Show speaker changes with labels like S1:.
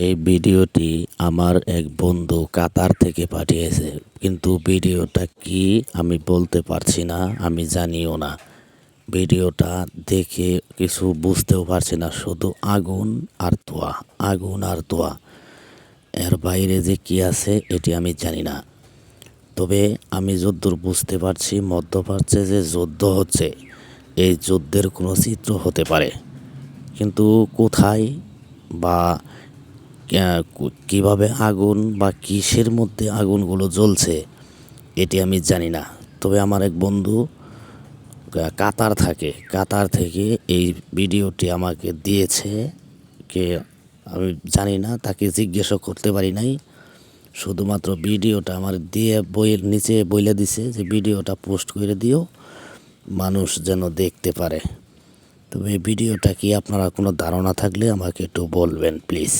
S1: এই ভিডিওটি আমার এক বন্ধু কাতার থেকে পাঠিয়েছে, কিন্তু ভিডিওটা কি আমি বলতে পারছি না, আমি জানিও না। ভিডিওটা দেখে কিছু বুঝতেও পারছি না, শুধু আগুন আর ধোঁয়া, আগুন আর ধোঁয়া। এর বাইরে যে কি আছে এটি আমি জানি না। তবে আমি যদ্দূর বুঝতে পারছি, মধ্যপ্রাচ্যে যে যুদ্ধ হচ্ছে, এই যুদ্ধের কোনো চিত্র হতে পারে, কিন্তু কোথায় বা কিভাবে আগুন বা কিসের মধ্যে আগুনগুলো জ্বলছে এটি আমি জানি না। তবে আমার এক বন্ধু কাতার থাকে, কাতার থেকে এই ভিডিওটি আমাকে দিয়েছে। কে আমি জানি না, তাকে জিজ্ঞাসা করতে পারি নাই। শুধুমাত্র ভিডিওটা আমার দিয়ে বইয়ের নিচে বইলে দিছে যে ভিডিওটা পোস্ট করে দিও, মানুষ যেন দেখতে পারে। তবে এই ভিডিওটা কি আপনারা কোনো ধারণা থাকলে আমাকে একটু বলবেন প্লিজ।